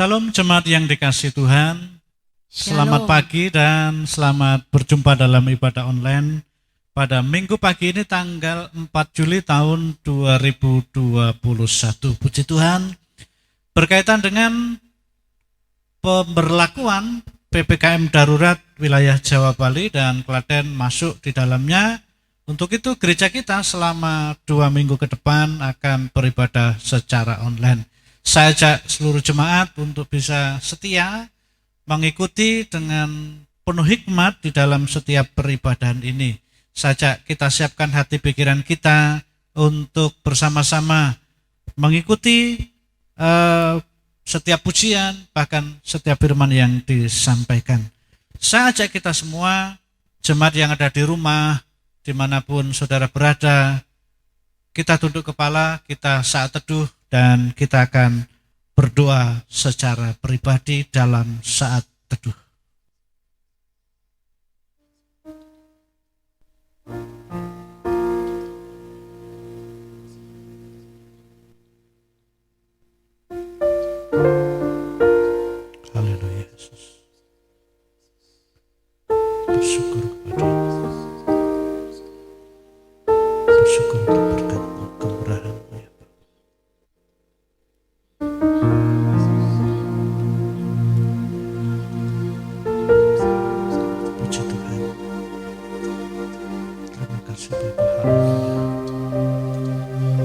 Shalom jemaat yang dikasihi Tuhan. Selamat Shalom. pagi dan selamat berjumpa dalam ibadah online pada minggu pagi ini tanggal 4 Juli tahun 2021. Puji Tuhan, berkaitan dengan pemberlakuan PPKM darurat wilayah Jawa, Bali dan Klaten masuk di dalamnya. Untuk itu gereja kita selama 2 minggu ke depan akan beribadah secara online. Saya ajak seluruh jemaat untuk bisa setia mengikuti dengan penuh hikmat di dalam setiap peribadahan ini. Saya ajak kita siapkan hati pikiran kita untuk bersama-sama mengikuti setiap pujian, bahkan setiap firman yang disampaikan. Saya ajak kita semua, jemaat yang ada di rumah, dimanapun saudara berada, kita tunduk kepala, kita saat teduh, dan kita akan berdoa secara pribadi dalam saat teduh. Haleluya Yesus. Bersyukur kepada-Mu. Bersyukur untuk berkat-Mu, kemurahan-Mu ya Bapa. Puji Tuhan. Terima kasih Bapa. Haleluya.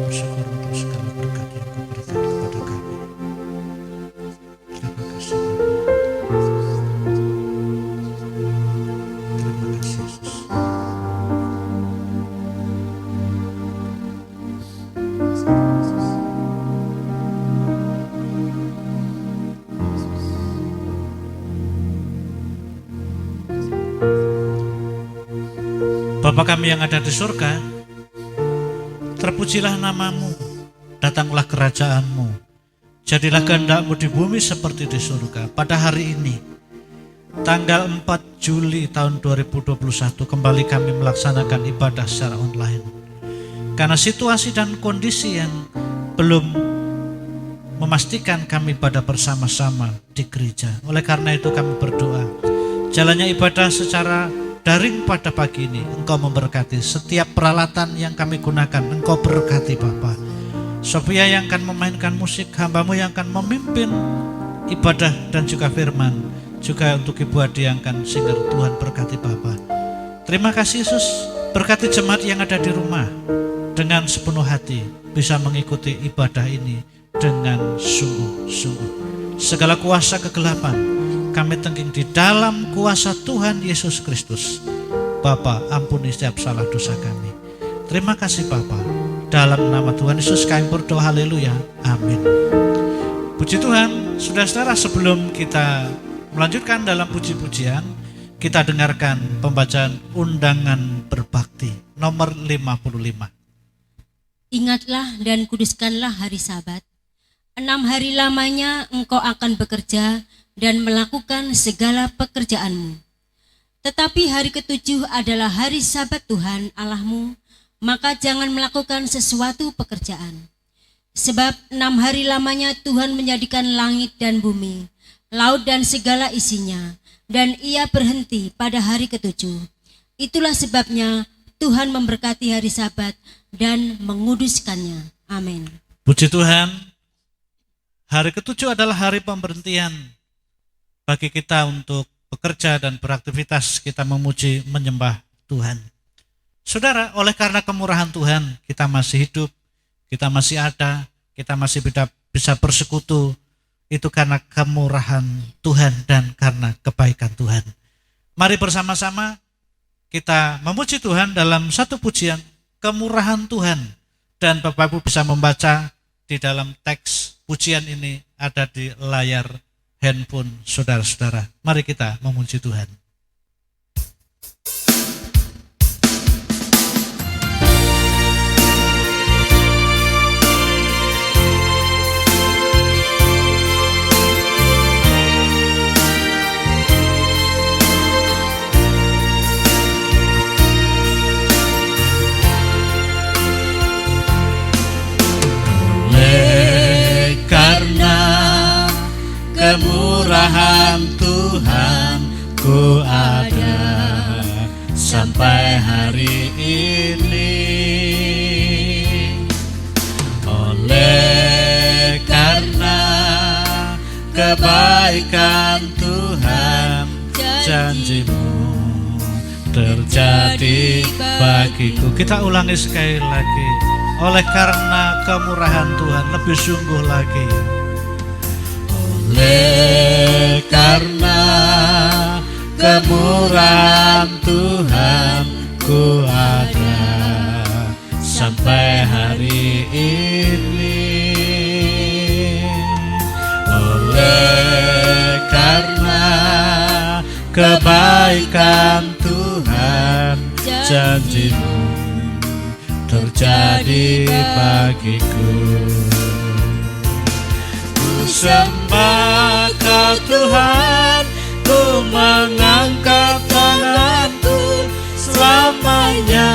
Bersyukur untuk segala berkat yang Kau berikan kepada kami. Terima kasih Bapa. Terima kasih Yesus. Bapa kami yang ada di surga, terpujilah nama-Mu, datanglah kerajaan-Mu, jadilah kehendak-Mu di bumi seperti di surga. Pada hari ini, tanggal 4 Juli tahun 2021, kembali kami melaksanakan ibadah secara online. Karena situasi dan kondisi yang belum memastikan kami ibadah bersama-sama di gereja. Oleh karena itu kami berdoa, jalannya ibadah secara daring pada pagi ini, Engkau memberkati setiap peralatan yang kami gunakan. Engkau berkati Bapa. Sofia yang akan memainkan musik, hamba-Mu yang akan memimpin ibadah dan juga firman, juga untuk Ibu Adi yang akan singer. Tuhan berkati Bapa. Terima kasih Yesus. Berkati jemaat yang ada di rumah dengan sepenuh hati bisa mengikuti ibadah ini dengan sungguh-sungguh. Segala kuasa kegelapan kami tengking di dalam kuasa Tuhan Yesus Kristus. Bapa, ampuni setiap salah dosa kami. Terima kasih Bapa. Dalam nama Tuhan Yesus kami berdoa, haleluya, amin. Puji Tuhan, saudara-saudara, sebelum kita melanjutkan dalam puji-pujian, kita dengarkan pembacaan undangan berbakti nomor 55. Ingatlah dan kuduskanlah hari Sabat. 6 hari lamanya engkau akan bekerja dan melakukan segala pekerjaanmu. Tetapi hari ke-7 adalah hari Sabat Tuhan Allahmu, maka jangan melakukan sesuatu pekerjaan. Sebab 6 hari lamanya Tuhan menjadikan langit dan bumi, laut dan segala isinya, dan Ia berhenti pada hari ke-7. Itulah sebabnya Tuhan memberkati hari Sabat dan menguduskannya. Amin. Puji Tuhan, hari ke-7 adalah hari pemberhentian bagi kita untuk bekerja dan beraktivitas, kita memuji, menyembah Tuhan. Saudara, oleh karena kemurahan Tuhan, kita masih hidup, kita masih ada, kita masih bisa bersekutu. Itu karena kemurahan Tuhan dan karena kebaikan Tuhan. Mari bersama-sama kita memuji Tuhan dalam satu pujian, kemurahan Tuhan. Dan Bapak Ibu bisa membaca di dalam teks pujian ini ada di layar handphone saudara-saudara. Mari kita memuji Tuhan. kebaikan Tuhan, janji-Mu terjadi bagiku. Kita ulangi sekali lagi. Oleh karena kemurahan Tuhan, lebih sungguh lagi. Oleh karena kemurahan Tuhan, ku ada sampai hari ini. Oleh karena kebaikan Tuhan, janji-Mu terjadi bagiku. Ku sembah Kau Tuhan, ku mengangkat tanganku, selamanya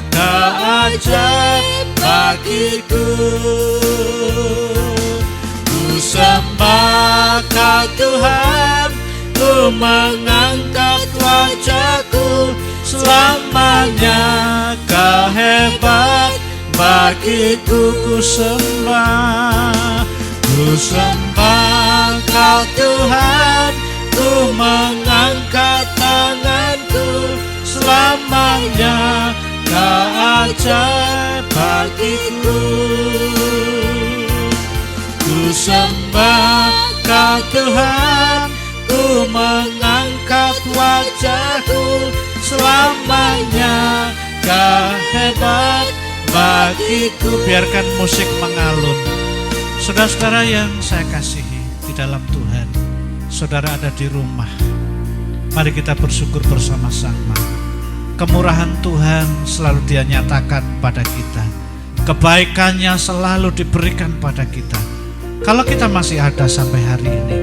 Kau ajaib bagiku. Ku sembah Kau Tuhan, ku mengangkat wajahku, selamanya Kau hebat bagiku. Ku sembah Kau Tuhan, ku mengangkat tanganku, selamanya Kau ajaib bagiku. Ku sembah Kau Tuhan, ku mengangkat wajahku, selamanya Kau hebat bagiku. Biarkan musik mengalun. Saudara-saudara yang saya kasihi di dalam Tuhan, saudara ada di rumah, mari kita bersyukur bersama-sama. Kemurahan Tuhan selalu Dia nyatakan pada kita, kebaikannya selalu diberikan pada kita. Kalau kita masih ada sampai hari ini,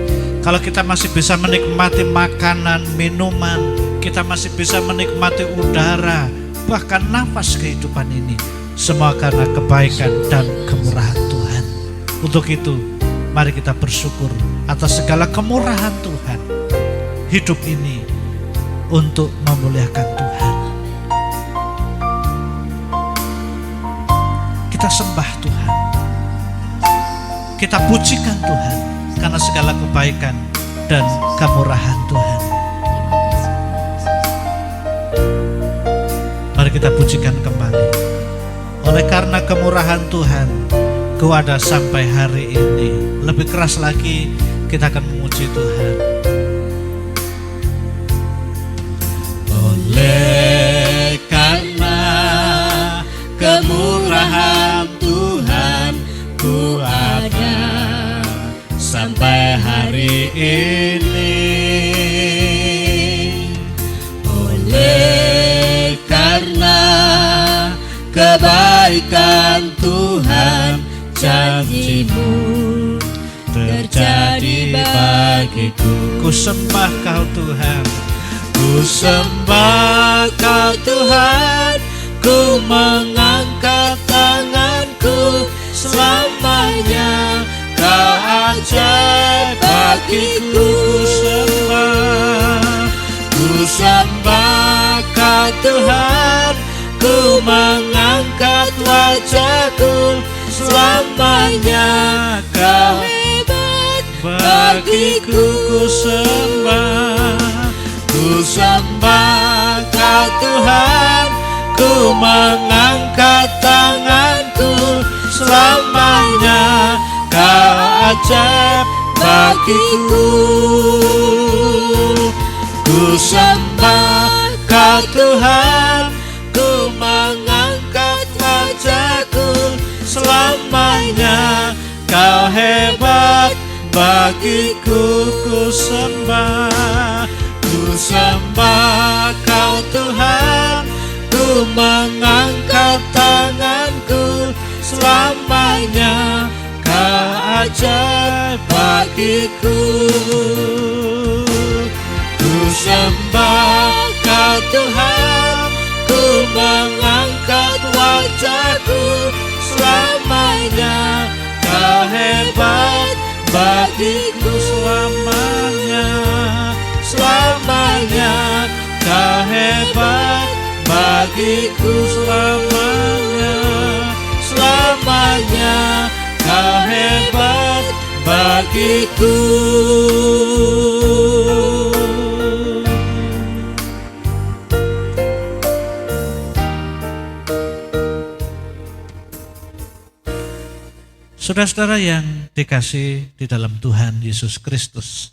kalau kita masih bisa menikmati makanan, minuman, kita masih bisa menikmati udara, bahkan nafas kehidupan ini, semua karena kebaikan dan kemurahan Tuhan. Untuk itu, mari kita bersyukur atas segala kemurahan Tuhan. Hidup ini untuk memuliakan Tuhan. Kita sembah Tuhan, kita pujikan Tuhan karena segala kebaikan dan kemurahan Tuhan. Mari kita pujikan kembali. Oleh karena kemurahan Tuhan, ku ada sampai hari ini. Lebih keras lagi kita akan memuji Tuhan. Oleh karena kemurahan Tuhan, ku ada sampai hari ini. Oleh karena kebaikan Tuhan, janji-Mu terjadi bagiku. Ku sembah Kau Tuhan, ku sembah Kau Tuhan, ku mengangkat tanganku, selamanya Kau ajaib bagiku. Ku sembah Kau Tuhan, ku mengangkat wajahku, selamanya Kau hebat bagiku. Ku sembah Kau Tuhan, ku mengangkat tanganku, selamanya Kau ajaib bagiku. Ku sembah Kau Tuhan, ku mengangkat wajahku, selamanya Kau hebat bagiku. Ku sembah Kau Tuhan, ku mengangkat tanganku, selamanya Kau ajaib bagiku. Ku sembah Kau Tuhan, ku mengangkat wajahku, selamanya Kau hebat bagiku. Selamanya Kau hebat bagiku. Selamanya Kau hebat bagiku. bagiku. Saudara-saudara yang dikasih di dalam Tuhan Yesus Kristus,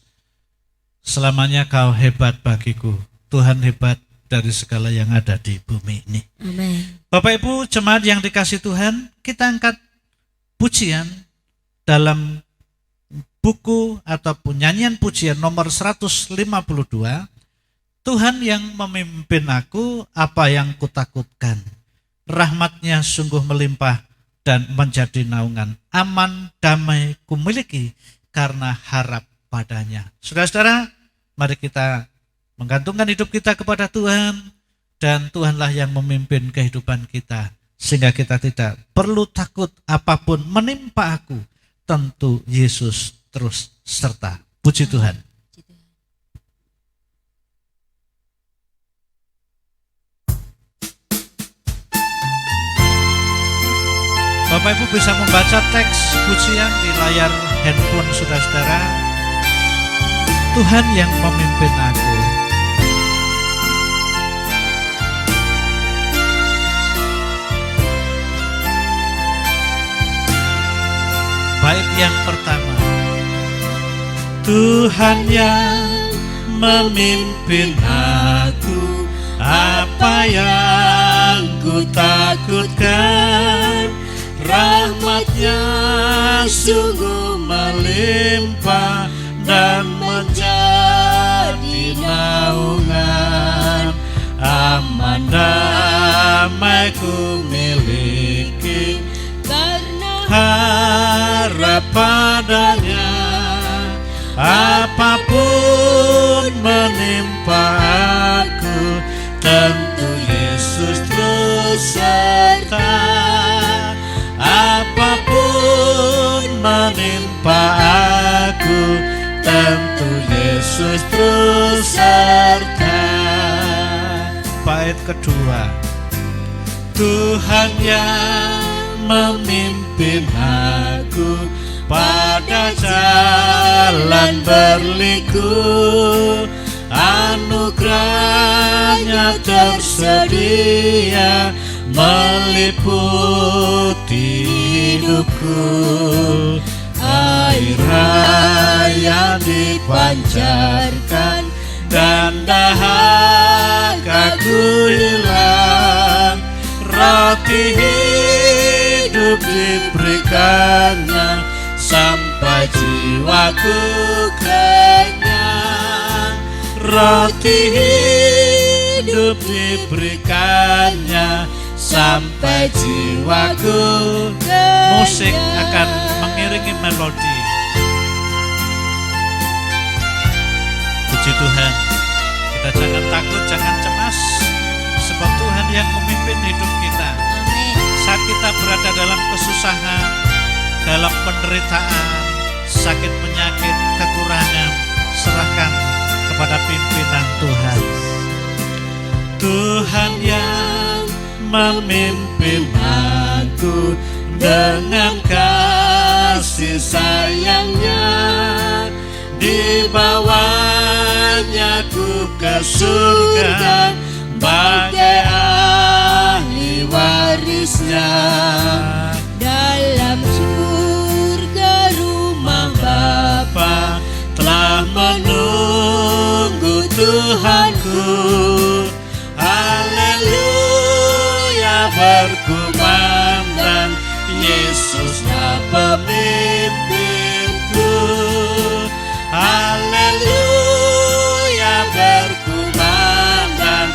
selamanya kau hebat bagiku. Tuhan hebat dari segala yang ada di bumi ini. Amin. Bapak Ibu jemaat yang dikasih Tuhan, kita angkat pujian dalam buku ataupun nyanyian pujian nomor 152. Tuhan yang memimpin aku, apa yang kutakutkan. Rahmatnya sungguh melimpah dan menjadi naungan. Aman, damai kumiliki karena harap padanya. Saudara-saudara, mari kita menggantungkan hidup kita kepada Tuhan, dan Tuhanlah yang memimpin kehidupan kita, sehingga kita tidak perlu takut apapun menimpa aku. Tentu Yesus terus serta. Puji Tuhan. Bapak Ibu bisa membaca teks pujian di layar handphone saudara-saudara. Tuhan yang memimpin aku. Bait yang pertama. Tuhan yang memimpin aku, apa yang ku takutkan. Rahmatnya sungguh melimpah dan menjadi naungan. Aman damai ku miliki karena harap padanya. Apapun menimpa aku, tentu Yesus terus serta. Apapun menimpa aku, tentu Yesus terus serta. Bait kedua. Tuhan yang memimpin aku pada jalan berliku, anugerahnya tersedia meliputi hidupku. Air yang dipancarkan dan dahagaku hilang. Roti hidup diberikannya sampai jiwaku kenyang. Roti hidup diberikannya sampai jiwaku. Musik akan mengiringi melodi. Puji Tuhan. Kita jangan takut, jangan cemas, sebab Tuhan yang memimpin hidup kita. Amin. Saat kita berada dalam kesusahan, dalam penderitaan, sakit penyakit, kekurangan, serahkan kepada pimpinan Tuhan. Tuhan yang memimpin aku dengan kasih sayangnya, di bawahnya ku ke surga bagai ahli warisnya. Dalam surga rumah Bapa telah menunggu Tuhanku. Haleluya berkumandang, Yesuslah pemimpinku. Haleluya berkumandang,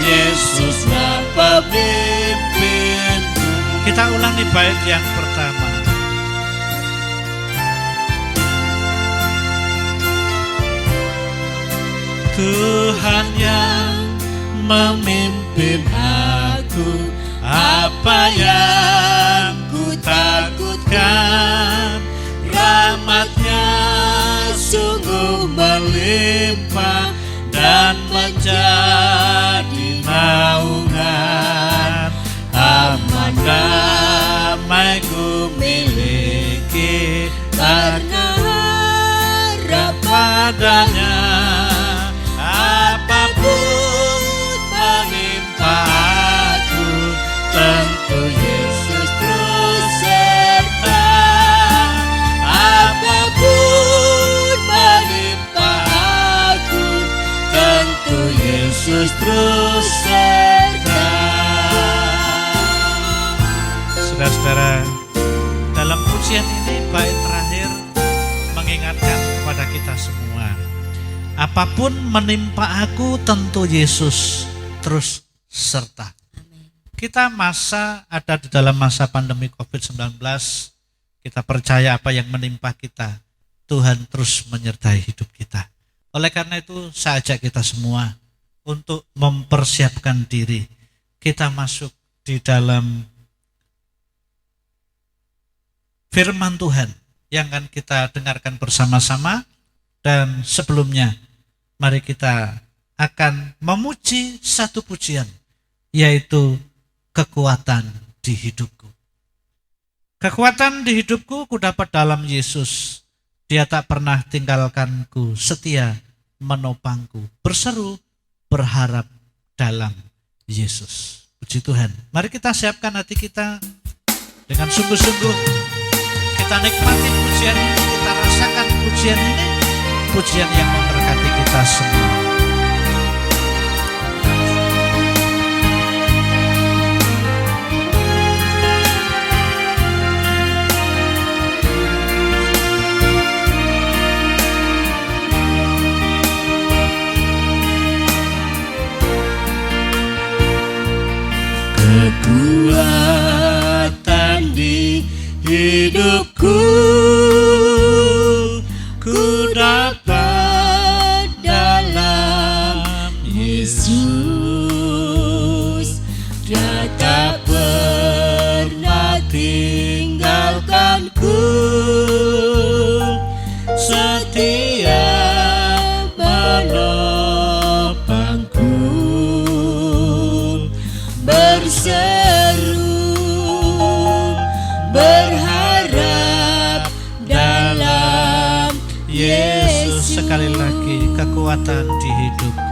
Yesuslah pemimpinku. Kita ulangi bait yang pertama. Tuhan yang memimpin aku, apa yang ku takutkan. Rahmatnya sungguh melimpah dan menjadi naungan. Aman damai ku miliki karena adanya. Apapun menimpa aku, tentu Yesus terus serta. Apapun menimpa aku, tentu Yesus terus serta. Saudara-saudara, dalam pujian ini bait terakhir mengingatkan kepada kita semua, apapun menimpa aku, tentu Yesus terus serta. Kita ada di dalam masa pandemi COVID-19, kita percaya apa yang menimpa kita, Tuhan terus menyertai hidup kita. Oleh karena itu saya ajak kita semua untuk mempersiapkan diri, kita masuk di dalam firman Tuhan yang akan kita dengarkan bersama-sama. Dan sebelumnya mari kita akan memuji satu pujian, yaitu kekuatan di hidupku. Kekuatan di hidupku kudapat dalam Yesus. Dia tak pernah tinggalkanku, setia menopangku, berseru berharap dalam Yesus. Puji Tuhan. Mari kita siapkan hati kita dengan sungguh-sungguh. Kita nikmati pujian ini, kita rasakan pujian ini, pujian yang memberkati kita semua. Kekuatan di hidupku, ku dapat dalam Yesus. Dia tak pernah tinggalkanku, setia menopangku, berseru berharap dalam Yesus. Sekali lagi, kekuatan di hidupku.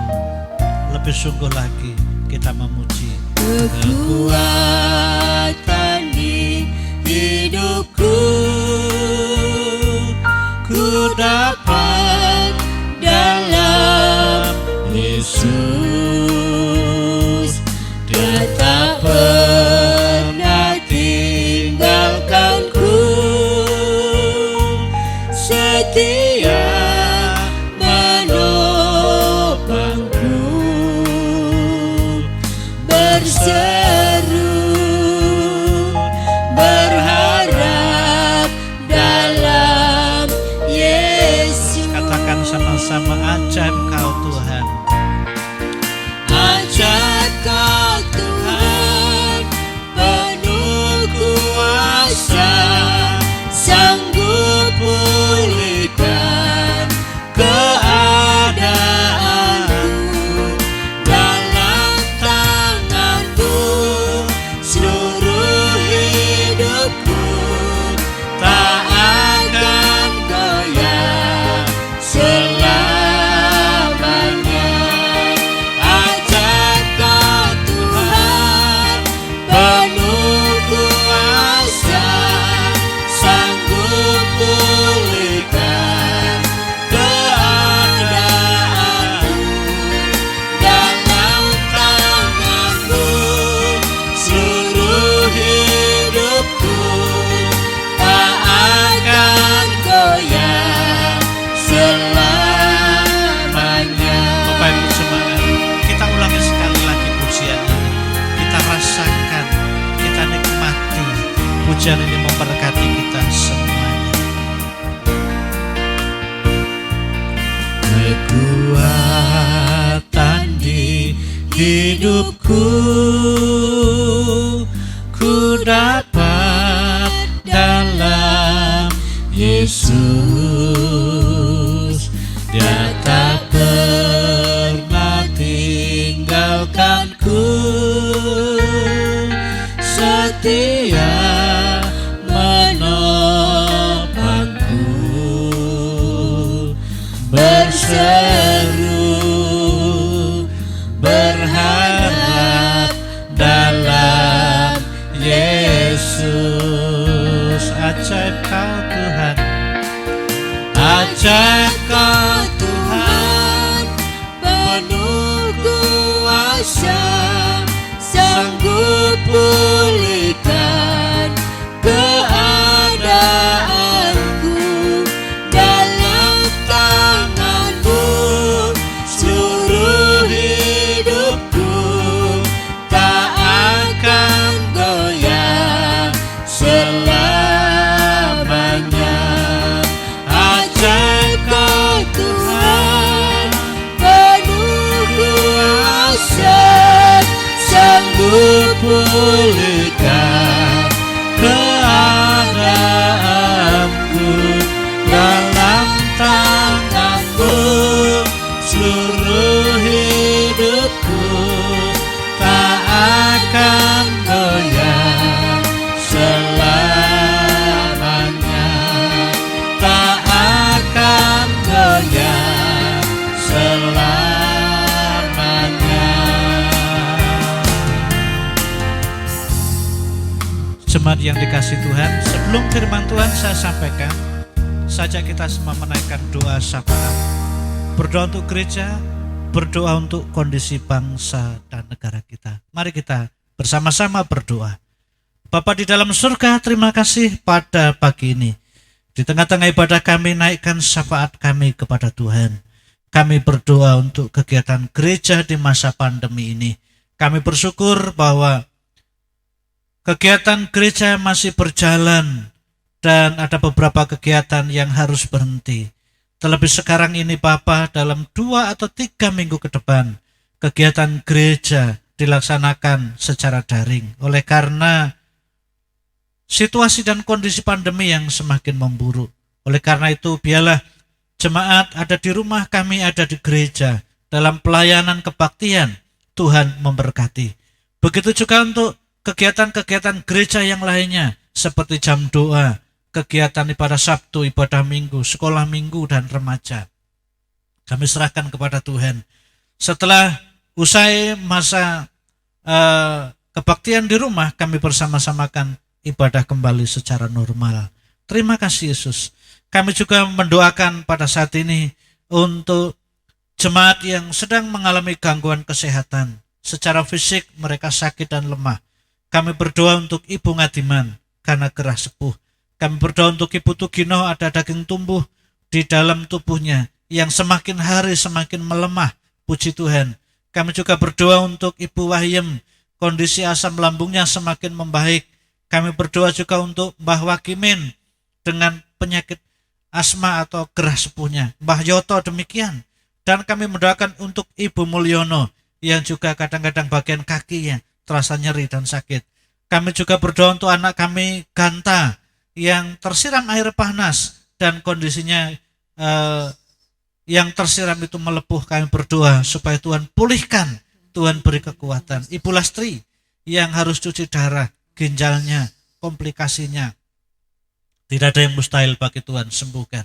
Lebih sungguh lagi kita memuji. Kekuatan di hidupku, ku dapat dalam Yesus. Dia tak pernah tinggalkanku, setia menopangku, berseru berharap dalam Yesus. Katakan sama-sama, ajaib Kau Tuhan. Ajaib Kau Tuhan, penuh kuasa, sanggup pulihkan keadaanku. Dalam tangan-Mu seluruh hidupku, tak akan goyah selamanya. Ajaib Kau Tuhan, penuh kuasa, sanggup pulihkan keadaanku. Dalam tangan-Mu seluruh hidupku, tak akan goyah selamanya. Bapak Ibu Jemaat, kita ulangi sekali lagi pujian ini. Kita rasakan, kita nikmati. Pujian ini memberkati kita semuanya. Kekuatan di hidupku, ku dapat dalam Yesus. Dia tak pernah tinggalkanku, setia menopangku, berseru ajaib Kau Tuhan, ajaib Kau Tuhan, penuh kuasa, sanggup pulihkan keadaanku. Dalam tangan-Mu seluruh hidupku tak akan goyah selamanya. Ajaib Kau Tuhan, penuh kuasa, sanggup pulihkan keadaanku. Dalam tangan-Mu seluruh hidupku tak akan goyah selamanya, tak akan goyah selamanya. Jemaat yang dikasih Tuhan, sebelum firman Tuhan saya sampaikan, saja kita semua menaikkan doa syafaat. Berdoa untuk gereja, berdoa untuk kondisi bangsa dan negara kita. Mari kita bersama-sama berdoa. Bapa di dalam surga, terima kasih pada pagi ini. Di tengah-tengah ibadah kami, naikkan syafaat kami kepada Tuhan. Kami berdoa untuk kegiatan gereja di masa pandemi ini. Kami bersyukur bahwa kegiatan gereja masih berjalan dan ada beberapa kegiatan yang harus berhenti. Terlebih sekarang ini Bapa, dalam 2 atau 3 minggu ke depan, kegiatan gereja dilaksanakan secara daring. Oleh karena situasi dan kondisi pandemi yang semakin memburuk. Oleh karena itu, biarlah jemaat ada di rumah, kami ada di gereja. Dalam pelayanan kebaktian, Tuhan memberkati. Begitu juga untuk kegiatan-kegiatan gereja yang lainnya, seperti jam doa, kegiatan ibadah Sabtu, ibadah Minggu, sekolah Minggu, dan remaja. Kami serahkan kepada Tuhan. Setelah usai masa kebaktian di rumah, kami bersama-samakan ibadah kembali secara normal. Terima kasih Yesus. Kami juga mendoakan pada saat ini untuk jemaat yang sedang mengalami gangguan kesehatan. Secara fisik mereka sakit dan lemah. Kami berdoa untuk Ibu Ngadiman karena gerah sepuh. Kami berdoa untuk Ibu Tugino, ada daging tumbuh di dalam tubuhnya yang semakin hari semakin melemah. Puji Tuhan. Kami juga berdoa untuk Ibu Wahyem, kondisi asam lambungnya semakin membaik. Kami berdoa juga untuk Mbah Wakimin dengan penyakit asma atau gerah sepuhnya. Mbah Yoto demikian. Dan kami mendoakan untuk Ibu Mulyono yang juga kadang-kadang bagian kakinya terasa nyeri dan sakit. Kami juga berdoa untuk anak kami Ganta yang tersiram air panas dan kondisinya yang tersiram itu melepuh. Kami berdoa supaya Tuhan pulihkan, Tuhan beri kekuatan. Ibu Lastri yang harus cuci darah, ginjalnya, komplikasinya, tidak ada yang mustahil bagi Tuhan, sembuhkan.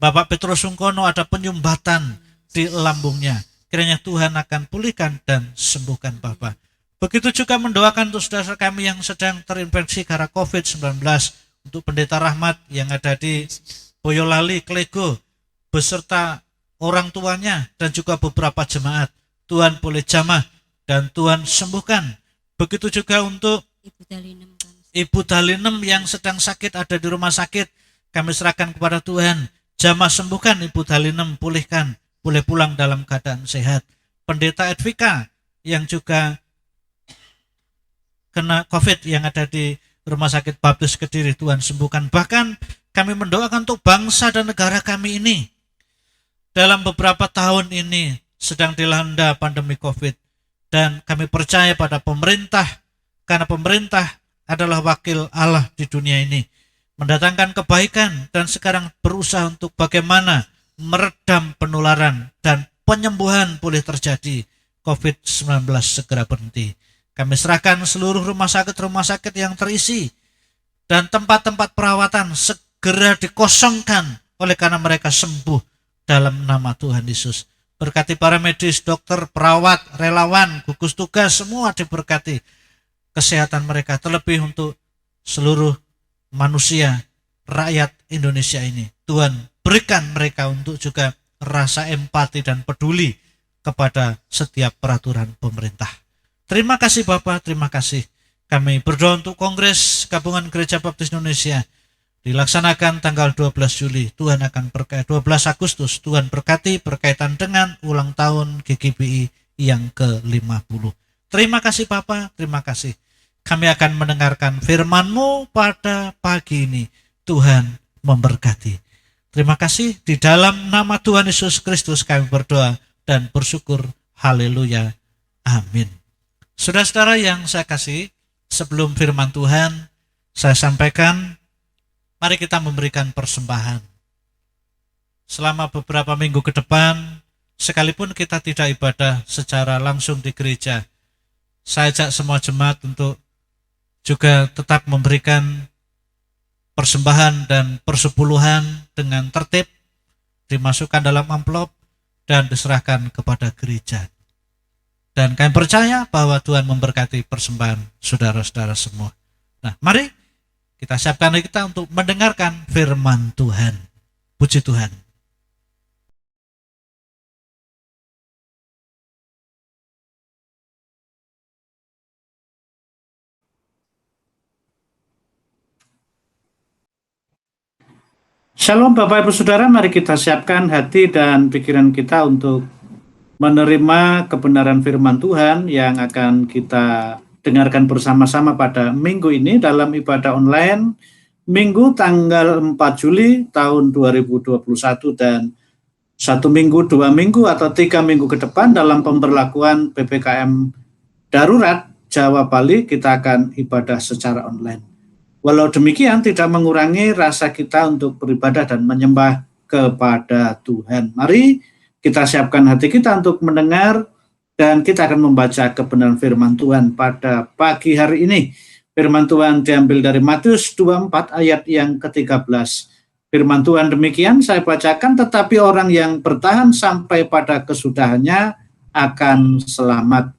Bapak Petrus Sungkono ada penyumbatan di lambungnya, kiranya Tuhan akan pulihkan dan sembuhkan Bapak. Begitu juga mendoakan untuk saudara kami yang sedang terinfeksi karena COVID-19, untuk Pendeta Rahmat yang ada di Boyolali, Klego, beserta orang tuanya dan juga beberapa jemaat. Tuhan boleh jamah dan Tuhan sembuhkan. Begitu juga untuk Ibu Dalinem yang sedang sakit ada di rumah sakit. Kami serahkan kepada Tuhan. Jamah sembuhkan Ibu Dalinem, pulihkan, boleh pulang dalam keadaan sehat. Pendeta Edvika yang juga kena COVID yang ada di Rumah Sakit Baptis Kediri, Tuhan sembuhkan. Bahkan kami mendoakan untuk bangsa dan negara kami ini. Dalam beberapa tahun ini sedang dilanda pandemi COVID. Dan kami percaya pada pemerintah, karena pemerintah adalah wakil Allah di dunia ini. Mendatangkan kebaikan dan sekarang berusaha untuk bagaimana meredam penularan dan penyembuhan boleh terjadi. COVID-19 segera berhenti. Kami serahkan seluruh rumah sakit yang terisi dan tempat-tempat perawatan segera dikosongkan oleh karena mereka sembuh dalam nama Tuhan Yesus. Berkati para medis, dokter, perawat, relawan, gugus tugas, semua diberkati kesehatan mereka. Terlebih untuk seluruh manusia rakyat Indonesia ini. Tuhan berikan mereka untuk juga rasa empati dan peduli kepada setiap peraturan pemerintah. Terima kasih Bapak, terima kasih. Kami berdoa untuk Kongres Gabungan Gereja Baptis Indonesia dilaksanakan tanggal 12 Juli. Tuhan akan 12 Agustus. Tuhan berkati berkaitan dengan ulang tahun GGBI yang ke-50. Terima kasih Bapak, terima kasih. Kami akan mendengarkan firman-Mu pada pagi ini. Tuhan memberkati. Terima kasih. Di dalam nama Tuhan Yesus Kristus kami berdoa dan bersyukur. Haleluya. Amin. Saudara-saudara yang saya kasih, sebelum firman Tuhan saya sampaikan, mari kita memberikan persembahan. Selama beberapa minggu ke depan, sekalipun kita tidak ibadah secara langsung di gereja, saya ajak semua jemaat untuk juga tetap memberikan persembahan dan persepuluhan dengan tertib, dimasukkan dalam amplop dan diserahkan kepada gereja. Dan kami percaya bahwa Tuhan memberkati persembahan saudara-saudara semua. Nah, mari kita siapkan diri kita untuk mendengarkan firman Tuhan. Puji Tuhan. Shalom Bapak Ibu Saudara, mari kita siapkan hati dan pikiran kita untuk menerima kebenaran firman Tuhan yang akan kita dengarkan bersama-sama pada minggu ini dalam ibadah online Minggu tanggal 4 Juli tahun 2021 dan 1 minggu, 2 minggu atau 3 minggu ke depan dalam pemberlakuan PPKM darurat Jawa Bali kita akan ibadah secara online. Walau demikian tidak mengurangi rasa kita untuk beribadah dan menyembah kepada Tuhan. Mari kita siapkan hati kita untuk mendengar dan kita akan membaca kebenaran firman Tuhan pada pagi hari ini. Firman Tuhan diambil dari Matius 24 ayat yang ke-13. Firman Tuhan demikian saya bacakan, tetapi orang yang bertahan sampai pada kesudahannya akan selamat.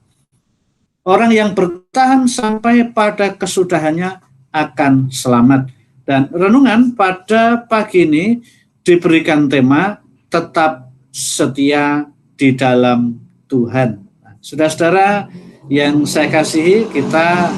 Orang yang bertahan sampai pada kesudahannya akan selamat. Dan renungan pada pagi ini diberikan tema tetap setia di dalam Tuhan. Saudara-saudara yang saya kasihi, kita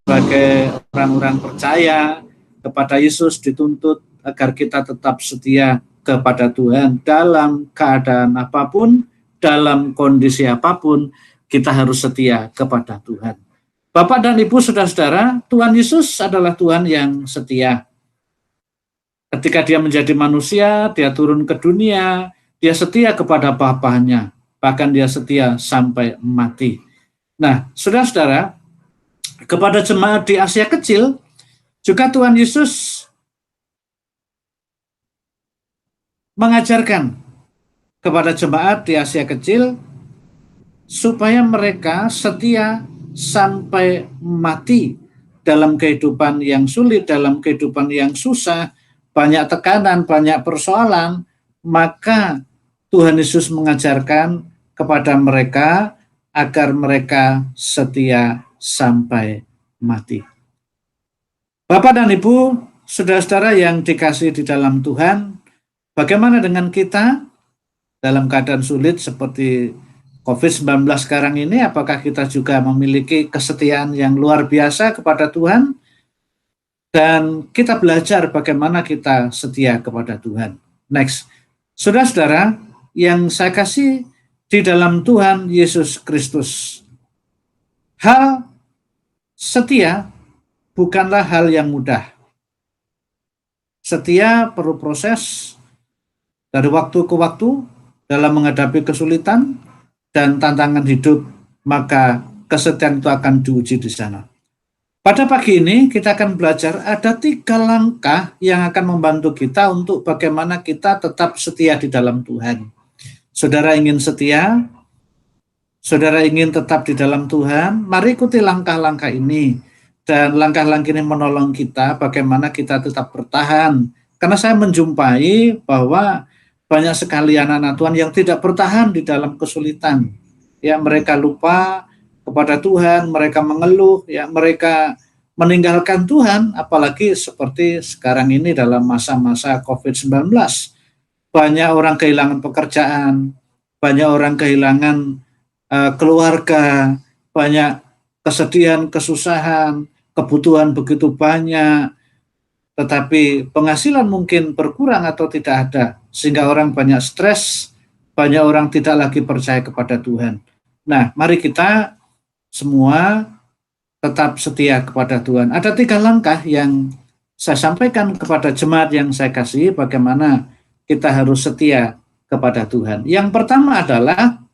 sebagai orang-orang percaya kepada Yesus dituntut agar kita tetap setia kepada Tuhan dalam keadaan apapun, dalam kondisi apapun, kita harus setia kepada Tuhan. Bapak dan Ibu saudara-saudara, Tuhan Yesus adalah Tuhan yang setia. Ketika dia menjadi manusia, dia turun ke dunia, dia setia kepada Bapanya, bahkan dia setia sampai mati. Nah, saudara-saudara, kepada jemaat di Asia Kecil, juga Tuhan Yesus mengajarkan kepada jemaat di Asia Kecil supaya mereka setia sampai mati dalam kehidupan yang sulit, dalam kehidupan yang susah, banyak tekanan, banyak persoalan, maka Tuhan Yesus mengajarkan kepada mereka agar mereka setia sampai mati. Bapak dan Ibu, saudara-saudara yang dikasihi di dalam Tuhan, bagaimana dengan kita dalam keadaan sulit seperti COVID-19 sekarang ini, apakah kita juga memiliki kesetiaan yang luar biasa kepada Tuhan? Dan kita belajar bagaimana kita setia kepada Tuhan. Next, saudara-saudara yang saya kasih di dalam Tuhan Yesus Kristus, hal setia bukanlah hal yang mudah. Setia perlu proses dari waktu ke waktu dalam menghadapi kesulitan dan tantangan hidup, maka kesetiaan itu akan diuji di sana. Pada pagi ini kita akan belajar ada 3 langkah yang akan membantu kita untuk bagaimana kita tetap setia di dalam Tuhan. Saudara ingin setia? Saudara ingin tetap di dalam Tuhan? Mari ikuti langkah-langkah ini. Dan langkah-langkah ini menolong kita bagaimana kita tetap bertahan. Karena saya menjumpai bahwa banyak sekali anak-anak Tuhan yang tidak bertahan di dalam kesulitan. Ya, mereka lupa kepada Tuhan, mereka mengeluh, ya, mereka meninggalkan Tuhan, apalagi seperti sekarang ini dalam masa-masa COVID-19. Banyak orang kehilangan pekerjaan, banyak orang kehilangan keluarga, banyak kesedihan, kesusahan, kebutuhan begitu banyak, tetapi penghasilan mungkin berkurang atau tidak ada, sehingga orang banyak stres, banyak orang tidak lagi percaya kepada Tuhan. Nah, mari kita semua tetap setia kepada Tuhan. Ada 3 langkah yang saya sampaikan kepada jemaat yang saya kasihi, bagaimana kita harus setia kepada Tuhan. Yang pertama adalah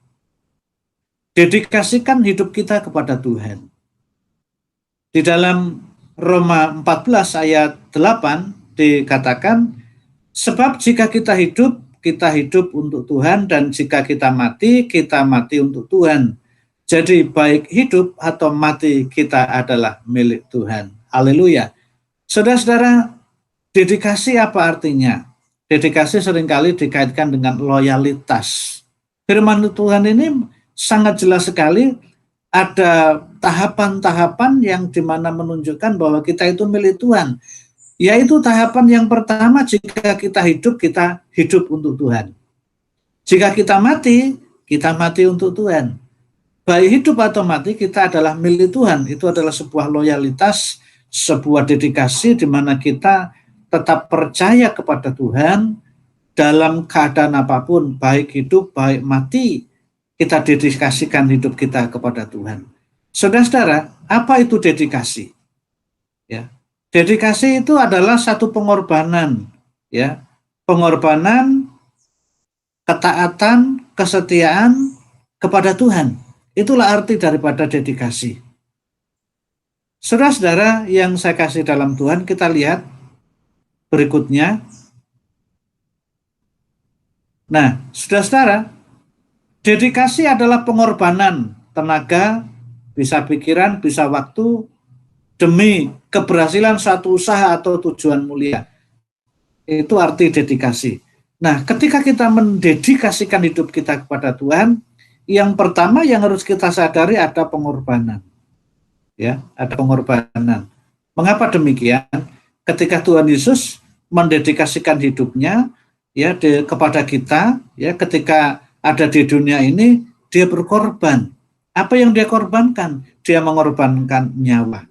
dedikasikan hidup kita kepada Tuhan. Di dalam Roma 14 ayat 8 dikatakan, sebab jika kita hidup untuk Tuhan, dan jika kita mati untuk Tuhan. Jadi baik hidup atau mati kita adalah milik Tuhan. Haleluya. Saudara-saudara, dedikasi apa artinya? Dedikasi seringkali dikaitkan dengan loyalitas. Firman Tuhan ini sangat jelas sekali, ada tahapan-tahapan yang dimana menunjukkan bahwa kita itu milik Tuhan. Yaitu tahapan yang pertama, jika kita hidup untuk Tuhan. Jika kita mati untuk Tuhan. Baik hidup atau mati, kita adalah milik Tuhan. Itu adalah sebuah loyalitas, sebuah dedikasi di mana kita tetap percaya kepada Tuhan dalam keadaan apapun, baik hidup, baik mati, kita dedikasikan hidup kita kepada Tuhan. Saudara-saudara, apa itu dedikasi? Ya, dedikasi itu adalah satu pengorbanan, ya, pengorbanan, ketaatan, kesetiaan kepada Tuhan. Itulah arti daripada dedikasi. Saudara-saudara yang saya kasih dalam Tuhan, kita lihat berikutnya. Nah, saudara-saudara, dedikasi adalah pengorbanan tenaga, bisa pikiran, bisa waktu, demi keberhasilan suatu usaha atau tujuan mulia. Itu arti dedikasi. Nah, ketika kita mendedikasikan hidup kita kepada Tuhan, yang pertama yang harus kita sadari ada pengorbanan. Ya, ada pengorbanan. Mengapa demikian? Ketika Tuhan Yesus mendedikasikan hidupnya ya kepada kita, ya ketika ada di dunia ini, dia berkorban. Apa yang dia korbankan? Dia mengorbankan nyawa.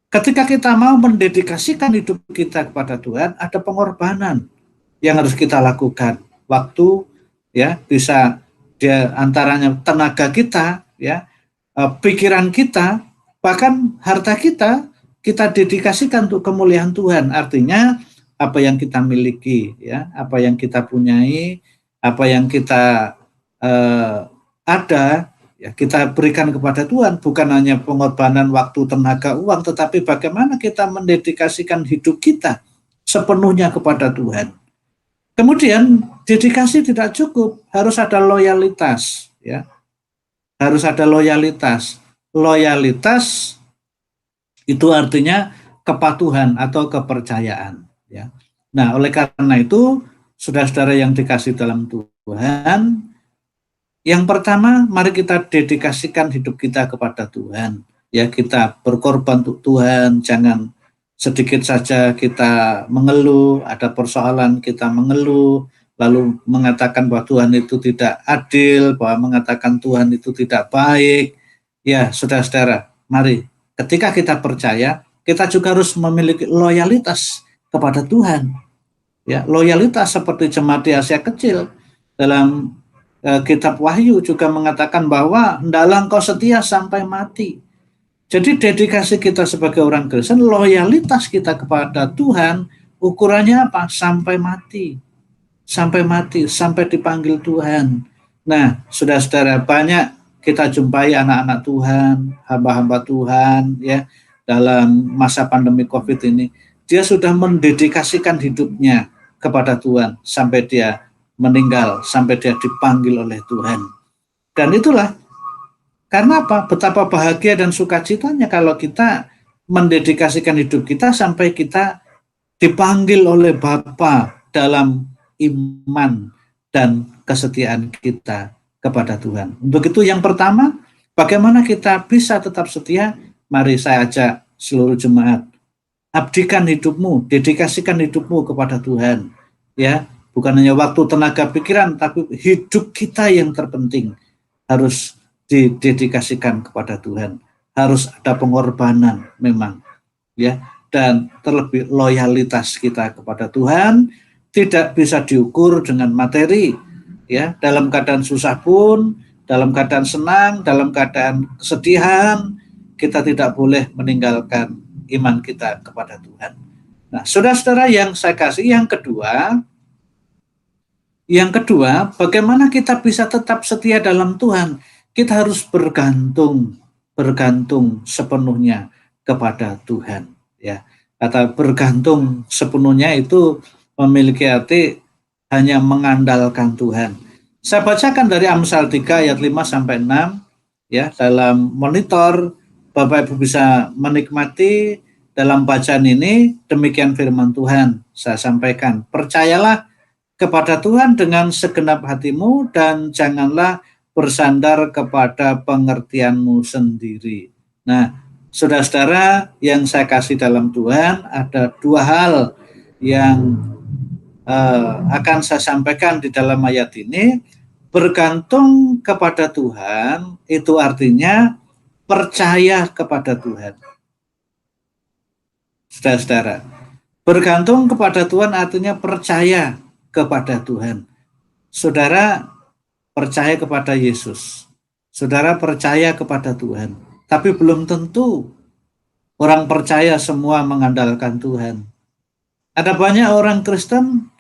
Ketika kita mau mendedikasikan hidup kita kepada Tuhan, ada pengorbanan yang harus kita lakukan. Waktu, ya, bisa dia antaranya tenaga kita, ya, pikiran kita, bahkan harta kita dedikasikan untuk kemuliaan Tuhan. Artinya apa yang kita miliki, ya, apa yang kita punyai, apa yang kita ada, ya, kita berikan kepada Tuhan. Bukan hanya pengorbanan waktu, tenaga, uang, tetapi bagaimana kita mendedikasikan hidup kita sepenuhnya kepada Tuhan. Kemudian dedikasi tidak cukup, harus ada loyalitas, ya. Harus ada loyalitas. Loyalitas itu artinya kepatuhan atau kepercayaan, ya. Nah, oleh karena itu, saudara-saudara yang dikasih dalam Tuhan, yang pertama, mari kita dedikasikan hidup kita kepada Tuhan. Ya, kita berkorban untuk Tuhan, jangan sedikit saja kita mengeluh, ada persoalan kita mengeluh, lalu mengatakan bahwa Tuhan itu tidak adil, bahwa mengatakan Tuhan itu tidak baik. Ya, saudara-saudara, mari ketika kita percaya, kita juga harus memiliki loyalitas kepada Tuhan. Ya, loyalitas seperti jemaat di Asia Kecil dalam kitab Wahyu juga mengatakan bahwa hendaklah engkau setia sampai mati. Jadi dedikasi kita sebagai orang Kristen, loyalitas kita kepada Tuhan, ukurannya apa? Sampai mati. Sampai mati, sampai dipanggil Tuhan. Nah, saudara-saudara, banyak kita jumpai anak-anak Tuhan, hamba-hamba Tuhan, ya, dalam masa pandemi COVID ini, dia sudah mendedikasikan hidupnya kepada Tuhan sampai dia meninggal, sampai dia dipanggil oleh Tuhan. Dan itulah, karena apa? Betapa bahagia dan sukacitanya kalau kita mendedikasikan hidup kita sampai kita dipanggil oleh Bapa dalam iman dan kesetiaan kita kepada Tuhan. Untuk itu yang pertama, bagaimana kita bisa tetap setia? Mari saya ajak seluruh jemaat. Abdikan hidupmu, dedikasikan hidupmu kepada Tuhan. Ya, bukan hanya waktu, tenaga, pikiran, tapi hidup kita yang terpenting harus didedikasikan kepada Tuhan. Harus ada pengorbanan memang, ya, dan terlebih loyalitas kita kepada Tuhan tidak bisa diukur dengan materi, ya. Dalam keadaan susah pun, dalam keadaan senang, dalam keadaan kesedihan, kita tidak boleh meninggalkan iman kita kepada Tuhan. Nah, saudara-saudara yang saya kasih, yang kedua, bagaimana kita bisa tetap setia dalam Tuhan? Kita harus bergantung sepenuhnya kepada Tuhan. Ya, kata bergantung sepenuhnya itu memiliki arti hanya mengandalkan Tuhan. Saya bacakan dari Amsal 3 ayat 5 sampai 6, ya, dalam monitor. Bapak Ibu bisa menikmati dalam bacaan ini. Demikian firman Tuhan saya sampaikan. Percayalah kepada Tuhan dengan segenap hatimu dan janganlah bersandar kepada pengertianmu sendiri. Nah, saudara-saudara yang saya kasih dalam Tuhan, ada dua hal yang akan saya sampaikan di dalam ayat ini. Bergantung kepada Tuhan itu artinya percaya kepada Tuhan. Saudara-saudara, bergantung kepada Tuhan artinya percaya kepada Tuhan. Saudara percaya kepada Yesus, saudara percaya kepada Tuhan, tapi belum tentu orang percaya semua mengandalkan Tuhan. Ada banyak orang Kristen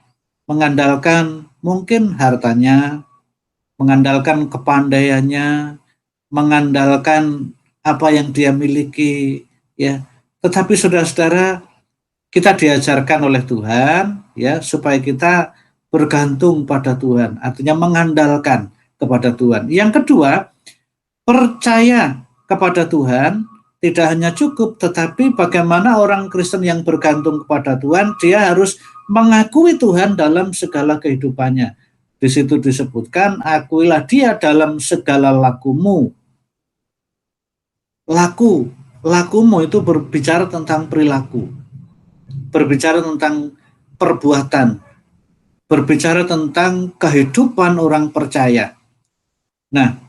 mengandalkan mungkin hartanya, mengandalkan kepandaiannya, mengandalkan apa yang dia miliki, ya. Tetapi saudara-saudara, kita diajarkan oleh Tuhan, ya, supaya kita bergantung pada Tuhan, artinya mengandalkan kepada Tuhan. Yang kedua, percaya kepada Tuhan tidak hanya cukup, tetapi bagaimana orang Kristen yang bergantung kepada Tuhan, dia harus mengakui Tuhan dalam segala kehidupannya. Di situ disebutkan, akuilah dia dalam segala lakumu. Lakumu itu berbicara tentang perilaku, berbicara tentang perbuatan, berbicara tentang kehidupan orang percaya. Nah,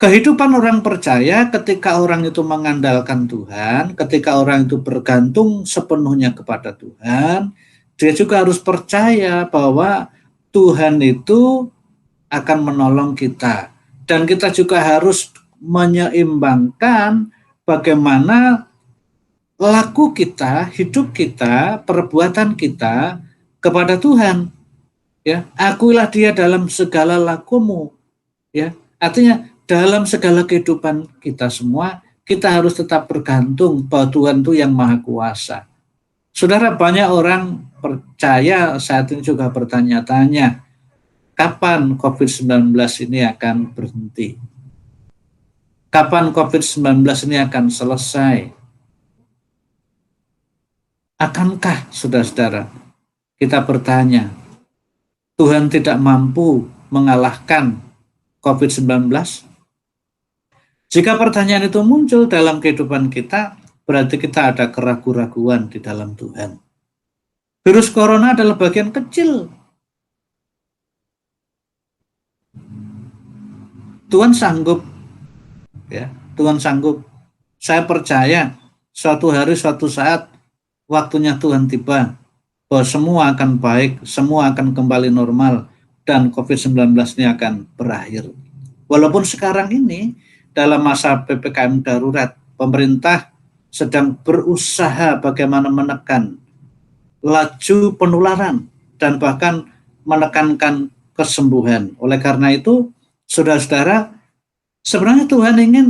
kehidupan orang percaya ketika orang itu mengandalkan Tuhan, ketika orang itu bergantung sepenuhnya kepada Tuhan, dia juga harus percaya bahwa Tuhan itu akan menolong kita. Dan kita juga harus menyeimbangkan bagaimana laku kita, hidup kita, perbuatan kita kepada Tuhan. Ya, akuilah dia dalam segala lakumu. Ya, artinya dalam segala kehidupan kita semua, kita harus tetap bergantung bahwa Tuhan itu yang maha kuasa. Saudara, banyak orang percaya saat ini juga bertanya-tanya, kapan COVID-19 ini akan berhenti? Kapan COVID-19 ini akan selesai? Akankah, saudara-saudara, kita bertanya, Tuhan tidak mampu mengalahkan COVID-19? Jika pertanyaan itu muncul dalam kehidupan kita, berarti kita ada keraguan-raguan di dalam Tuhan. Virus corona adalah bagian kecil. Tuhan sanggup, ya, Tuhan sanggup. Saya percaya suatu hari, suatu saat, waktunya Tuhan tiba, bahwa semua akan baik, semua akan kembali normal, dan COVID-19 ini akan berakhir. Walaupun sekarang ini, dalam masa PPKM darurat, pemerintah sedang berusaha bagaimana menekan laju penularan dan bahkan menekankan kesembuhan. Oleh karena itu, saudara-saudara, sebenarnya Tuhan ingin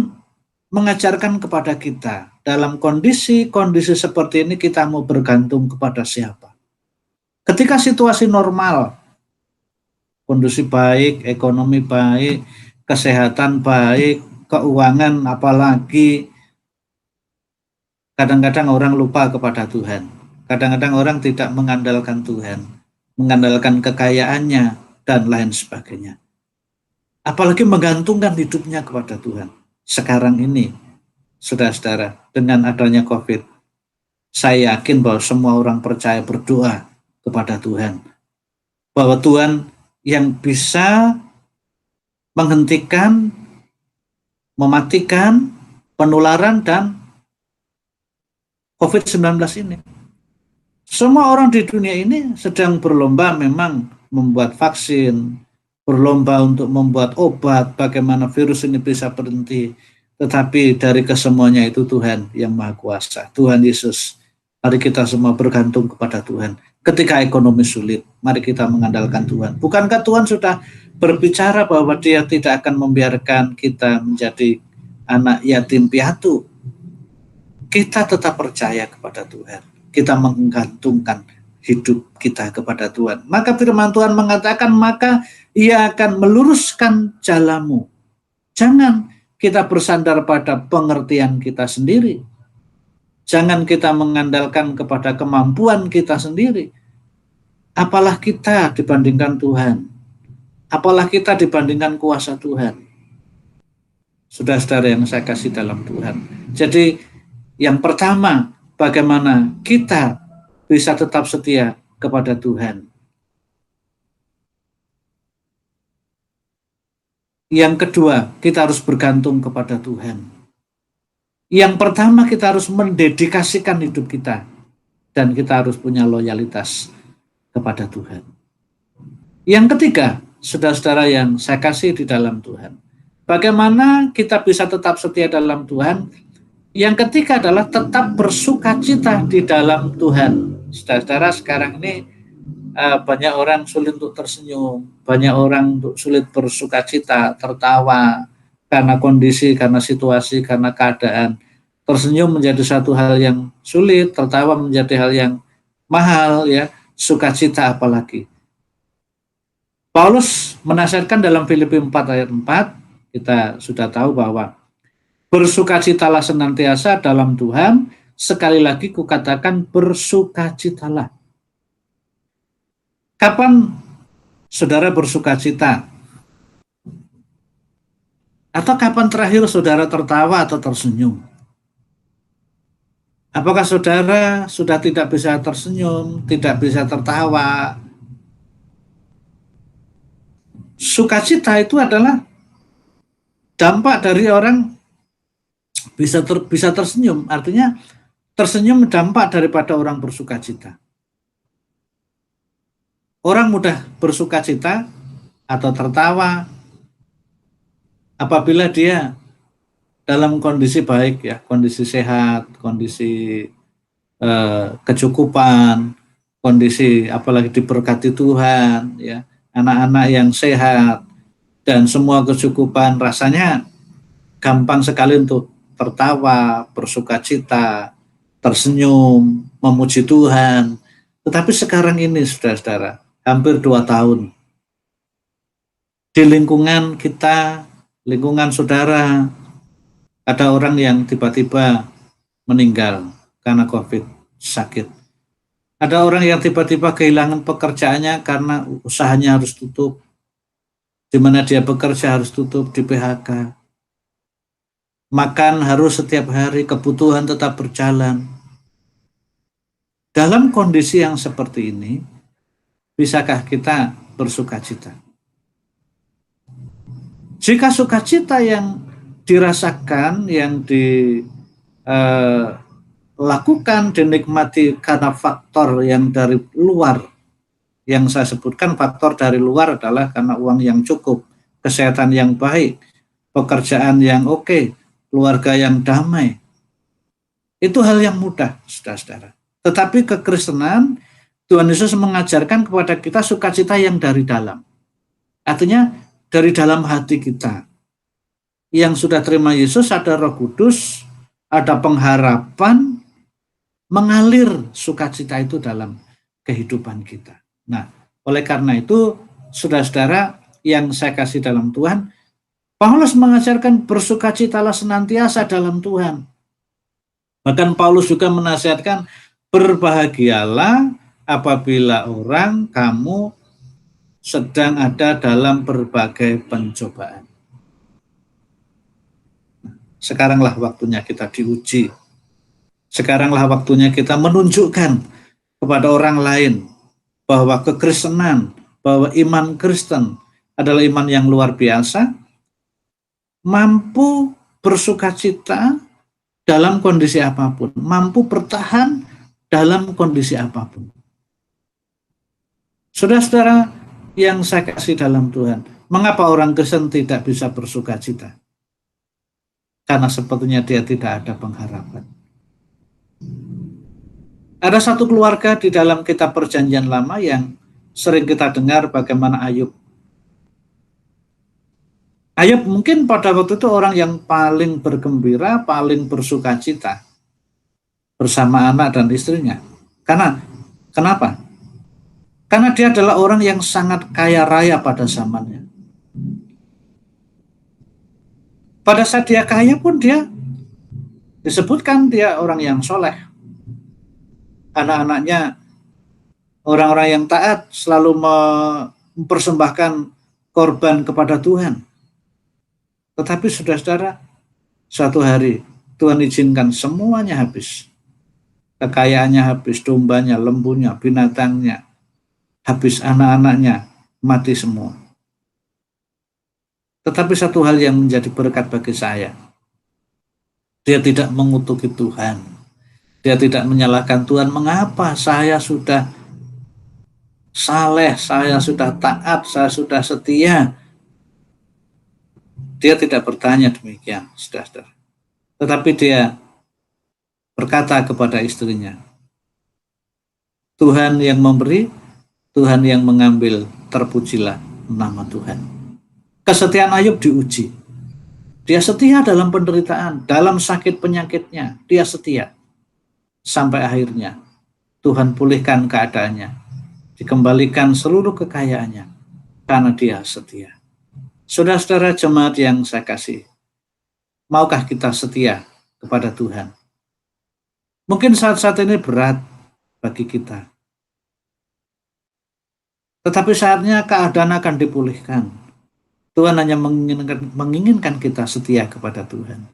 mengajarkan kepada kita dalam kondisi-kondisi seperti ini kita mau bergantung kepada siapa. Ketika situasi normal, kondisi baik, ekonomi baik, kesehatan baik, keuangan apalagi, kadang-kadang orang lupa kepada Tuhan. Kadang-kadang orang tidak mengandalkan Tuhan, mengandalkan kekayaannya dan lain sebagainya. Apalagi menggantungkan hidupnya kepada Tuhan. Sekarang ini, saudara-saudara, dengan adanya COVID, saya yakin bahwa semua orang percaya berdoa kepada Tuhan. Bahwa Tuhan yang bisa menghentikan, mematikan penularan dan COVID-19 ini. Semua orang di dunia ini sedang berlomba memang membuat vaksin, berlomba untuk membuat obat, bagaimana virus ini bisa berhenti. Tetapi dari kesemuanya itu Tuhan yang Maha Kuasa, Tuhan Yesus. Mari kita semua bergantung kepada Tuhan. Ketika ekonomi sulit, mari kita mengandalkan Tuhan. Bukankah Tuhan sudah berbicara bahwa Dia tidak akan membiarkan kita menjadi anak yatim piatu? Kita tetap percaya kepada Tuhan. Kita menggantungkan hidup kita kepada Tuhan. Maka firman Tuhan mengatakan, maka Ia akan meluruskan jalanmu. Jangan kita bersandar pada pengertian kita sendiri. Jangan kita mengandalkan kepada kemampuan kita sendiri. Apalah kita dibandingkan Tuhan. Apalah kita dibandingkan kuasa Tuhan. Saudara-saudara yang saya kasih dalam Tuhan. Jadi yang pertama, bagaimana kita bisa tetap setia kepada Tuhan. Yang kedua, kita harus bergantung kepada Tuhan. Yang pertama, kita harus mendedikasikan hidup kita. Dan kita harus punya loyalitas kepada Tuhan. Yang ketiga, saudara-saudara yang saya kasih di dalam Tuhan. Bagaimana kita bisa tetap setia dalam Tuhan? Yang ketiga adalah tetap bersukacita di dalam Tuhan. Saudara-saudara, sekarang ini banyak orang sulit untuk tersenyum. Banyak orang sulit bersukacita, tertawa. Karena kondisi, karena situasi, karena keadaan. Tersenyum menjadi satu hal yang sulit, tertawa menjadi hal yang mahal, ya. Sukacita apalagi. Paulus menasihatkan dalam Filipi 4 ayat 4, kita sudah tahu bahwa bersukacitalah senantiasa dalam Tuhan, sekali lagi kukatakan bersukacitalah. Kapan saudara bersukacita? Atau kapan terakhir saudara tertawa atau tersenyum? Apakah saudara sudah tidak bisa tersenyum, tidak bisa tertawa? Sukacita itu adalah dampak dari orang bisa tersenyum. Artinya tersenyum dampak daripada orang bersukacita. Orang mudah bersukacita atau tertawa apabila dia dalam kondisi baik, ya, kondisi sehat, kondisi kecukupan, kondisi apalagi diberkati Tuhan, ya, anak-anak yang sehat dan semua kecukupan, rasanya gampang sekali untuk tertawa, bersukacita, tersenyum, memuji Tuhan. Tetapi sekarang ini, saudara-saudara, hampir 2 tahun di lingkungan kita, lingkungan saudara, ada orang yang tiba-tiba meninggal karena COVID, sakit. Ada orang yang tiba-tiba kehilangan pekerjaannya karena usahanya harus tutup. Di mana dia bekerja harus tutup, di PHK. Makan harus setiap hari, kebutuhan tetap berjalan. Dalam kondisi yang seperti ini, bisakah kita bersukacita? Jika sukacita yang dirasakan, yang dilakukan, dinikmati karena faktor yang dari luar, yang saya sebutkan faktor dari luar adalah karena uang yang cukup, kesehatan yang baik, pekerjaan yang oke, keluarga yang damai. Itu hal yang mudah, saudara-saudara. Tetapi kekristenan, Tuhan Yesus mengajarkan kepada kita sukacita yang dari dalam. Artinya dari dalam hati kita. Yang sudah terima Yesus ada Roh Kudus, ada pengharapan, mengalir sukacita itu dalam kehidupan kita. Nah, oleh karena itu, saudara-saudara yang saya kasih dalam Tuhan, Paulus mengajarkan bersukacitalah senantiasa dalam Tuhan. Bahkan Paulus juga menasihatkan, berbahagialah apabila kamu sedang ada dalam berbagai pencobaan. Sekaranglah waktunya kita diuji. Sekaranglah waktunya kita menunjukkan kepada orang lain bahwa kekristenan, bahwa iman Kristen adalah iman yang luar biasa, mampu bersukacita dalam kondisi apapun, mampu bertahan dalam kondisi apapun. Saudara-saudara yang saya kasih dalam Tuhan, mengapa orang Kristen tidak bisa bersukacita? Karena sepertinya dia tidak ada pengharapan. Ada satu keluarga di dalam kitab Perjanjian Lama yang sering kita dengar bagaimana Ayub. Ayub mungkin pada waktu itu orang yang paling bergembira, paling bersukacita bersama anak dan istrinya. Kenapa? Karena dia adalah orang yang sangat kaya raya pada zamannya. Pada saat dia kaya pun dia disebutkan dia orang yang soleh. Anak-anaknya orang-orang yang taat, selalu mempersembahkan korban kepada Tuhan. Tetapi saudara-saudara, suatu hari Tuhan izinkan semuanya habis. Kekayaannya habis, dombanya, lembunya, binatangnya, habis, anak-anaknya mati semua. Tetapi satu hal yang menjadi berkat bagi saya, dia tidak mengutuki Tuhan. Dia tidak menyalahkan Tuhan, mengapa saya sudah saleh, saya sudah taat, saya sudah setia. Dia tidak bertanya demikian, saudara-saudara. Tetapi dia berkata kepada istrinya, Tuhan yang memberi, Tuhan yang mengambil, terpujilah nama Tuhan. Kesetiaan Ayub diuji. Dia setia dalam penderitaan, dalam sakit penyakitnya, dia setia. Sampai akhirnya Tuhan pulihkan keadaannya, dikembalikan seluruh kekayaannya karena dia setia. Saudara-saudara jemaat yang saya kasih, maukah kita setia kepada Tuhan? Mungkin saat-saat ini berat bagi kita, tetapi saatnya keadaan akan dipulihkan. Tuhan hanya menginginkan kita setia kepada Tuhan.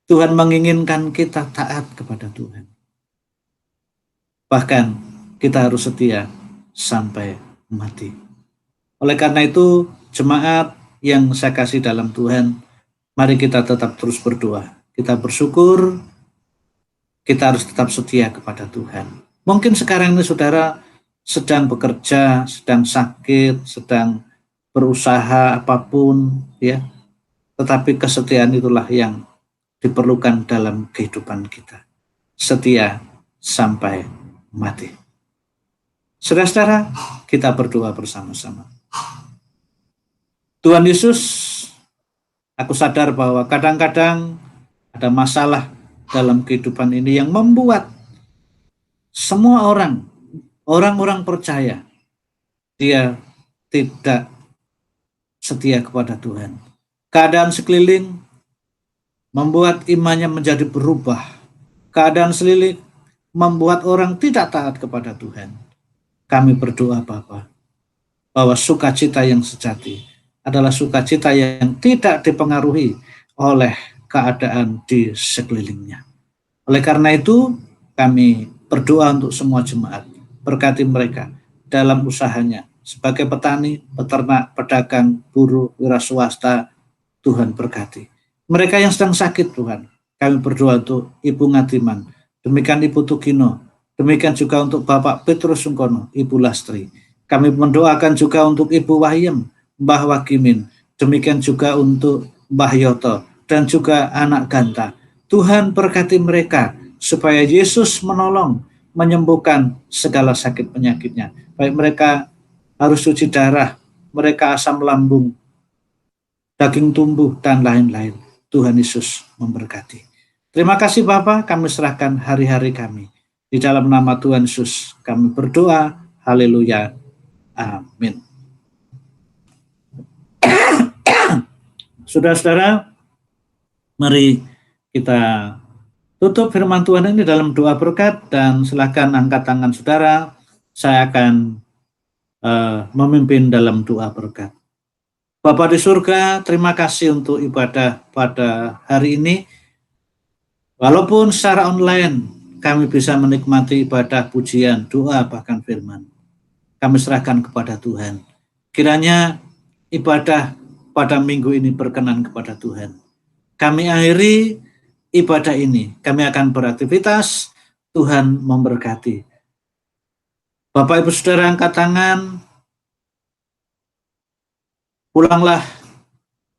Tuhan menginginkan kita taat kepada Tuhan. Bahkan kita harus setia sampai mati. Oleh karena itu, jemaat yang saya kasih dalam Tuhan, mari kita tetap terus berdoa. Kita bersyukur, kita harus tetap setia kepada Tuhan. Mungkin sekarang ini saudara sedang bekerja, sedang sakit, sedang berusaha apapun, ya. Tetapi kesetiaan itulah yang diperlukan dalam kehidupan kita. Setia sampai mati. Saudara-saudara, kita berdoa bersama-sama. Tuhan Yesus, aku sadar bahwa kadang-kadang ada masalah dalam kehidupan ini yang membuat semua orang-orang percaya dia tidak setia kepada Tuhan. Keadaan sekeliling membuat imannya menjadi berubah. Keadaan sekeliling membuat orang tidak taat kepada Tuhan. Kami berdoa Bapa, bahwa sukacita yang sejati adalah sukacita yang tidak dipengaruhi oleh keadaan di sekelilingnya. Oleh karena itu, kami berdoa untuk semua jemaat, berkati mereka dalam usahanya, sebagai petani, peternak, pedagang, buruh, wira swasta, Tuhan berkati. Mereka yang sedang sakit Tuhan, kami berdoa untuk Ibu Ngatiman, demikian Ibu Tugino, demikian juga untuk Bapak Petrus Sungkono, Ibu Lastri. Kami mendoakan juga untuk Ibu Wahyem, Mbah Wagimin, demikian juga untuk Mbah Yoto, dan juga anak Ganta. Tuhan berkati mereka, supaya Yesus menolong, menyembuhkan segala sakit penyakitnya. Baik mereka harus cuci darah, mereka asam lambung, daging tumbuh, dan lain-lain. Tuhan Yesus memberkati. Terima kasih Bapa, kami serahkan hari-hari kami. Di dalam nama Tuhan Yesus kami berdoa. Haleluya. Amin. Saudara-saudara, mari kita tutup firman Tuhan ini dalam doa berkat, dan silakan angkat tangan saudara. Saya akan memimpin dalam doa berkat. Bapa di surga, terima kasih untuk ibadah pada hari ini. Walaupun secara online kami bisa menikmati ibadah, pujian, doa, bahkan firman, kami serahkan kepada Tuhan. Kiranya ibadah pada minggu ini berkenan kepada Tuhan. Kami akhiri ibadah ini, kami akan beraktivitas, Tuhan memberkati. Bapak Ibu Saudara angkat tangan, pulanglah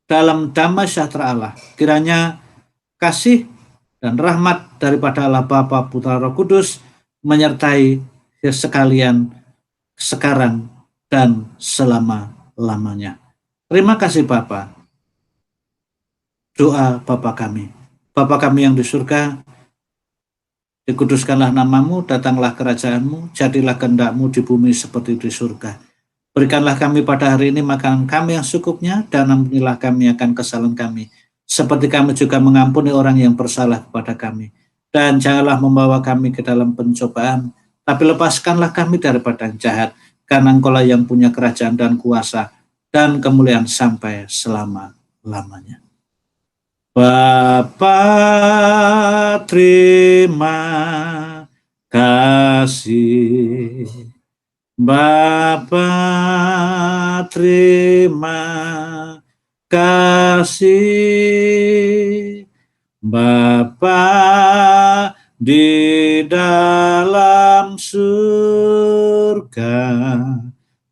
dalam damai sejahtera Allah. Kiranya kasih dan rahmat daripada Allah Bapa, Putra, Roh Kudus menyertai sekalian sekarang dan selama-lamanya. Terima kasih Bapa. Doa Bapa kami. Bapa kami yang di surga, dikuduskanlah namamu, datanglah kerajaanmu, jadilah kehendak-mu di bumi seperti di surga. Berikanlah kami pada hari ini makanan kami yang secukupnya, dan ampunilah kami akan kesalahan kami, seperti kami juga mengampuni orang yang bersalah kepada kami. Dan janganlah membawa kami ke dalam pencobaan, tapi lepaskanlah kami daripada yang jahat, karena Engkaulah yang punya kerajaan dan kuasa dan kemuliaan sampai selama-lamanya. Bapa, terima kasih. Bapa, terima kasih. Bapa di dalam surga,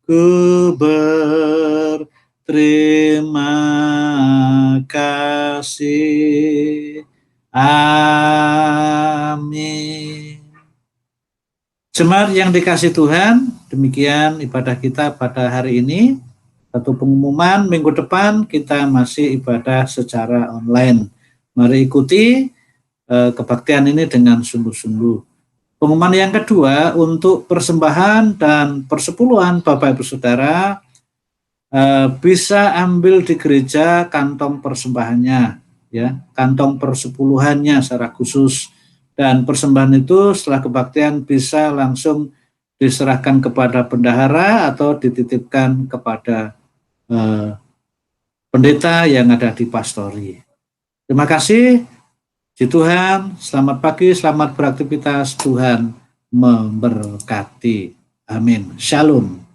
ku berterima kasih. Amin. Jemaat yang dikasih Tuhan, demikian ibadah kita pada hari ini. Satu pengumuman, minggu depan kita masih ibadah secara online. Mari ikuti kebaktian ini dengan sungguh-sungguh. Pengumuman yang kedua, untuk persembahan dan persepuluhan Bapak Ibu Saudara, bisa ambil di gereja kantong persembahannya, ya, kantong persepuluhannya secara khusus. Dan persembahan itu setelah kebaktian bisa langsung diserahkan kepada bendahara atau dititipkan kepada pendeta yang ada di pastori. Terima kasih. Puji Tuhan, selamat pagi, selamat beraktivitas, Tuhan memberkati. Amin. Shalom.